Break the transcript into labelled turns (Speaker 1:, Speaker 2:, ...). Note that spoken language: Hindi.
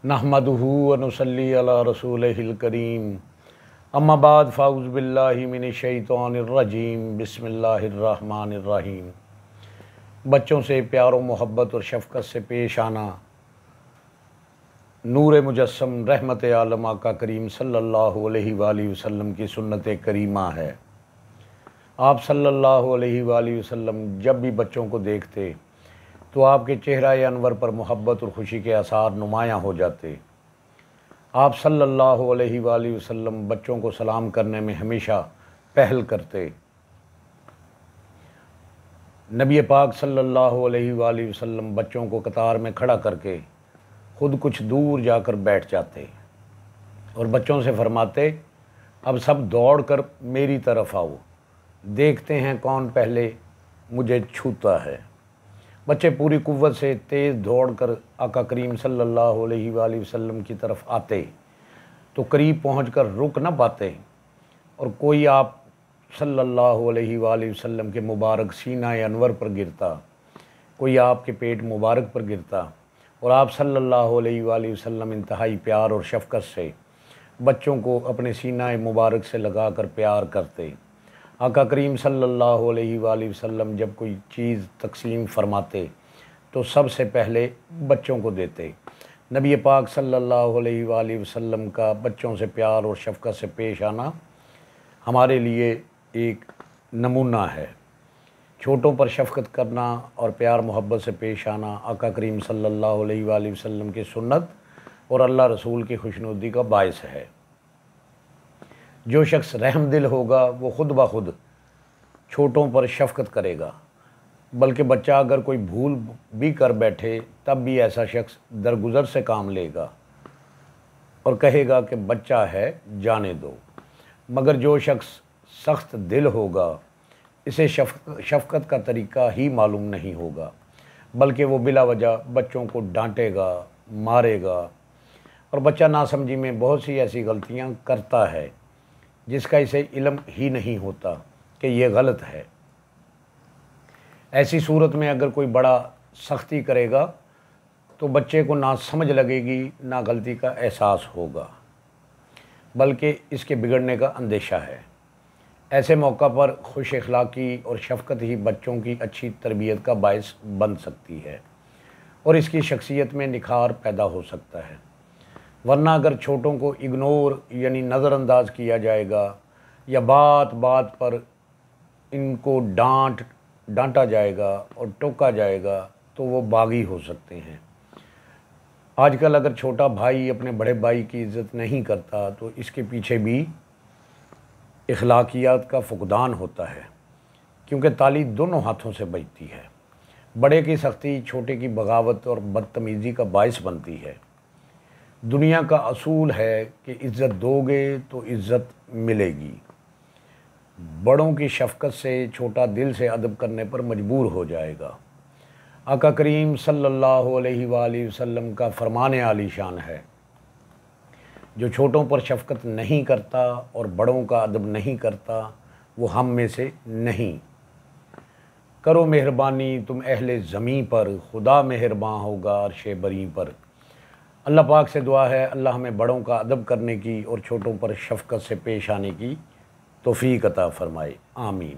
Speaker 1: नहमदुहु व नुसल्ली अला रसूलिहिल करीम। अम्मा बाद फ़ाउज़ बिल्लाहि मिनश शैतानिर रजीम। बिस्मिल्लाहिर रहमानिर रहीम। बच्चों से प्यार व मोहब्बत और शफ़क़त से पेश आना नूर मुजस्सम रहमत आलम आका करीम सल्लल्लाहु अलैहि वसल्लम की सुन्नत करीमा है। आप सल्लल्लाहु अलैहि वसल्लम जब भी बच्चों को देखते तो आपके चेहरा अनवर पर मोहब्बत और ख़ुशी के आसार नुमायाँ हो जाते। आप सल्लल्लाहु अलैहि वसल्लम बच्चों को सलाम करने में हमेशा पहल करते। नबी पाक सल्लल्लाहु अलैहि वसल्लम बच्चों को कतार में खड़ा करके ख़ुद कुछ दूर जाकर बैठ जाते और बच्चों से फरमाते, अब सब दौड़ कर मेरी तरफ़ आओ, देखते हैं कौन पहले मुझे छूता है। बच्चे पूरी कुव्वत से तेज़ दौड़ कर आका करीम सल्लल्लाहु अलैहि वसल्लम की तरफ आते तो करीब पहुंचकर रुक न पाते और कोई आप सल्लल्लाहु अलैहि वसल्लम के मुबारक सीना अनवर पर गिरता, कोई आपके पेट मुबारक पर गिरता और आप सल्लल्लाहु अलैहि वसल्लम इंतहाई प्यार और शफ़क़त से बच्चों को अपने सीना मुबारक से लगाकर प्यार करते। आका करीम सल्लल्लाहु अलैहि वसल्लम जब कोई चीज़ तकसीम फरमाते तो सबसे पहले बच्चों को देते। नबी पाक सल्लल्लाहु अलैहि वसल्लम का बच्चों से प्यार और शफ़क़त से पेश आना हमारे लिए एक नमूना है। छोटों पर शफ़क़त करना और प्यार मोहब्बत से पेश आना आका करीम सल्लल्लाहु अलैहि वसल्लम की सुन्नत और अल्लाह रसूल की खुशनुदी का बायस है। जो शख्स रहम दिल होगा वो ख़ुद ब खुद छोटों पर शफ़क़त करेगा, बल्कि बच्चा अगर कोई भूल भी कर बैठे तब भी ऐसा शख्स दरगुज़र से काम लेगा और कहेगा कि बच्चा है जाने दो। मगर जो शख्स सख्त दिल होगा इसे शफ़क़त का तरीक़ा ही मालूम नहीं होगा, बल्कि वो बिला वजह बच्चों को डांटेगा, मारेगा और बच्चा नासमझी में बहुत सी ऐसी गलतियां करता है जिसका इसे इल्म ही नहीं होता कि ये गलत है। ऐसी सूरत में अगर कोई बड़ा सख्ती करेगा तो बच्चे को ना समझ लगेगी, ना गलती का एहसास होगा, बल्कि इसके बिगड़ने का अंदेशा है। ऐसे मौका पर खुश अखलाक़ी और शफ़क़त ही बच्चों की अच्छी तरबियत का बायस बन सकती है और इसकी शख्सियत में निखार पैदा हो सकता है। वरना अगर छोटों को इग्नोर यानी नज़रअंदाज किया जाएगा या बात बात पर इनको डांटा जाएगा और टोका जाएगा तो वो बागी हो सकते हैं। आजकल अगर छोटा भाई अपने बड़े भाई की इज़्ज़त नहीं करता तो इसके पीछे भी अखलाकियात का फुक़दान होता है, क्योंकि ताली दोनों हाथों से बजती है। बड़े की सख्ती छोटे की बगावत और बदतमीज़ी का बायस बनती है। दुनिया का असूल है कि इज़्ज़त दोगे तो इज़्ज़त मिलेगी। बड़ों की शफ़क़त से छोटा दिल से अदब करने पर मजबूर हो जाएगा। आका करीम सल्लल्लाहु अलैहि वसल्लम का फरमान आलीशान है, जो छोटों पर शफ़क़त नहीं करता और बड़ों का अदब नहीं करता वो हम में से नहीं। करो मेहरबानी तुम अहले ज़मीं पर, खुदा मेहरबान होगा अर्शे बरी पर। अल्लाह पाक से दुआ है अल्लाह हमें बड़ों का अदब करने की और छोटों पर शफ़क़त से पेश आने की तौफ़ीक़ अता फ़रमाए। आमीन।